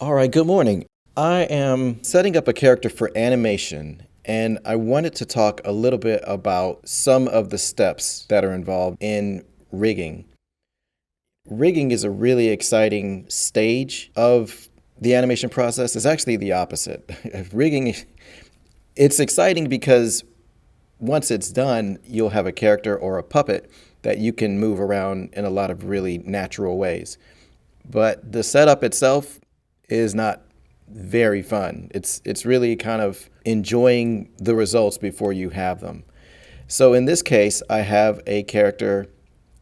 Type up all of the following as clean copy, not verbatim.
All right, good morning. I am setting up a character for animation, and I wanted to talk a little bit about some of the steps that are involved in rigging. Rigging is a really exciting stage of the animation process. It's actually the opposite. Rigging, it's exciting because once it's done, you'll have a character or a puppet that you can move around in a lot of really natural ways. But the setup itself is not very fun. It's really kind of enjoying the results before you have them. So in this case, I have a character.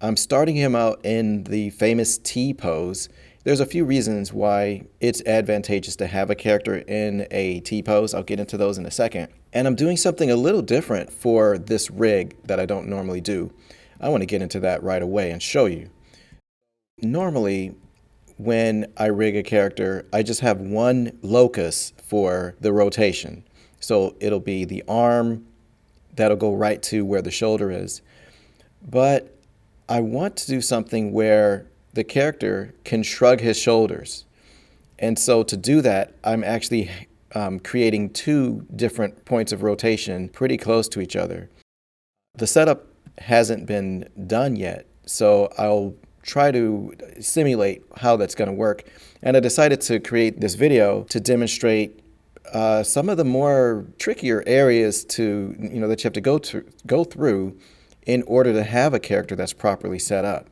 I'm starting him out in the famous T pose. There's a few reasons why it's advantageous to have a character in a T pose. I'll get into those in a second. And I'm doing something a little different for this rig that I don't normally do. I want to get into that right away and show you. Normally, when I rig a character, I just have one locus for the rotation. So it'll be the arm that'll go right to where the shoulder is. But I want to do something where the character can shrug his shoulders. And so to do that, I'm actually creating two different points of rotation pretty close to each other. The setup hasn't been done yet, so I'll try to simulate how that's going to work. And I decided to create this video to demonstrate some of the more trickier areas that you have to go through in order to have a character that's properly set up.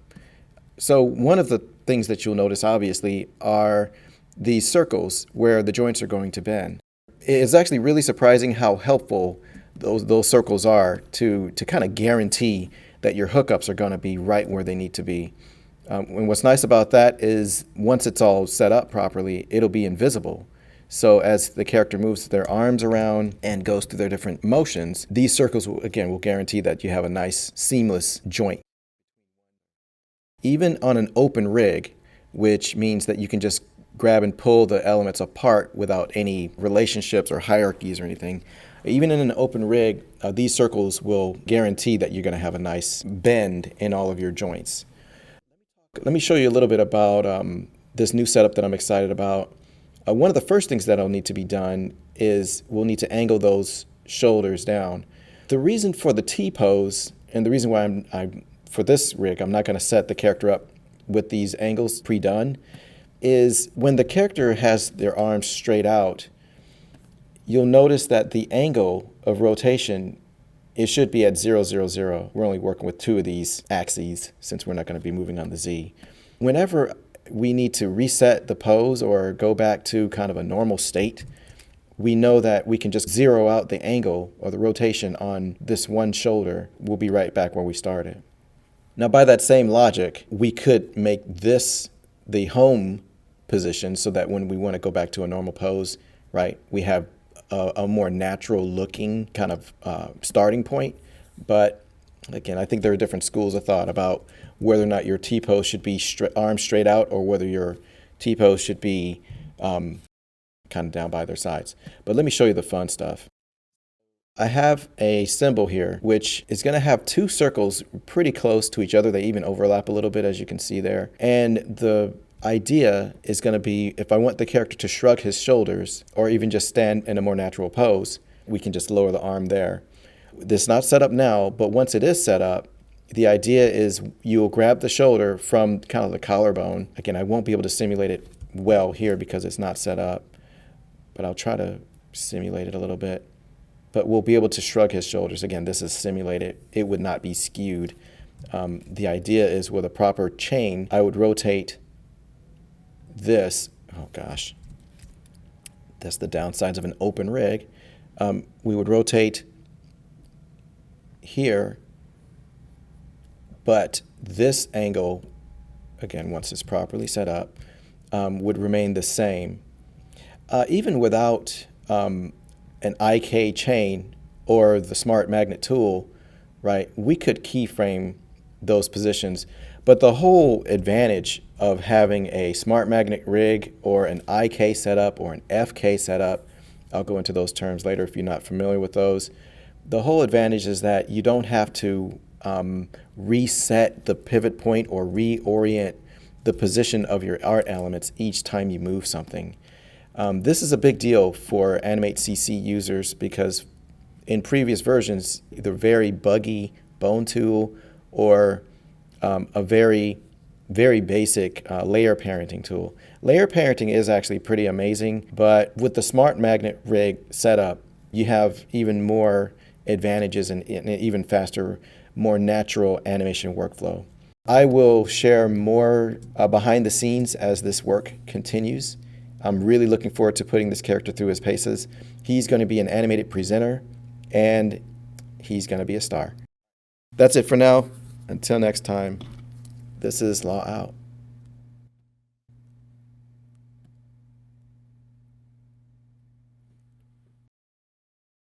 So one of the things that you'll notice, obviously, are these circles where the joints are going to bend. It's actually really surprising how helpful those circles are to kind of guarantee that your hookups are going to be right where they need to be. And what's nice about that is once it's all set up properly, it'll be invisible. So as the character moves their arms around and goes through their different motions, these circles will guarantee that you have a nice seamless joint. Even on an open rig, which means that you can just grab and pull the elements apart without any relationships or hierarchies or anything, even in an open rig, these circles will guarantee that you're going to have a nice bend in all of your joints. Let me show you a little bit about this new setup that I'm excited about. One of the first things that'll need to be done is we'll need to angle those shoulders down. The reason for the T pose, and the reason why for this rig, I'm not going to set the character up with these angles pre-done, is when the character has their arms straight out, you'll notice that the angle of rotation, it should be at 0, 0, 0. We're only working with two of these axes since we're not going to be moving on the Z. Whenever we need to reset the pose or go back to kind of a normal state, we know that we can just zero out the angle or the rotation on this one shoulder. We'll be right back where we started. Now, by that same logic, we could make this the home position so that when we want to go back to a normal pose, right, we have a more natural looking kind of starting point. But again, I think there are different schools of thought about whether or not your T-pose should be arms straight out or whether your T-pose should be kind of down by their sides. But let me show you the fun stuff. I have a symbol here, which is going to have two circles pretty close to each other. They even overlap a little bit, as you can see there. And the idea is going to be, if I want the character to shrug his shoulders or even just stand in a more natural pose, we can just lower the arm there. This is not set up now, but once it is set up, the idea is you'll grab the shoulder from kind of the collarbone. Again, I won't be able to simulate it well here because it's not set up, but I'll try to simulate it a little bit. But we'll be able to shrug his shoulders. Again, this is simulated. It would not be skewed. The idea is with a proper chain, I would rotate this. Oh gosh, that's the downsides of an open rig. We would rotate here, but this angle, again, once it's properly set up, would remain the same. Even without an IK chain or the smart magnet tool, right, we could keyframe those positions. But the whole advantage of having a smart magnet rig or an IK setup or an FK setup, I'll go into those terms later if you're not familiar with those. The whole advantage is that you don't have to reset the pivot point or reorient the position of your art elements each time you move something. This is a big deal for AnimateCC users because in previous versions, either very buggy bone tool or a very basic layer parenting tool. Layer parenting is actually pretty amazing, but with the smart magnet rig setup, you have even more advantages and even faster, more natural animation workflow. I will share more behind the scenes as this work continues. I'm really looking forward to putting this character through his paces. He's going to be an animated presenter, and he's going to be a star. That's it for now. Until next time, this is Law Out.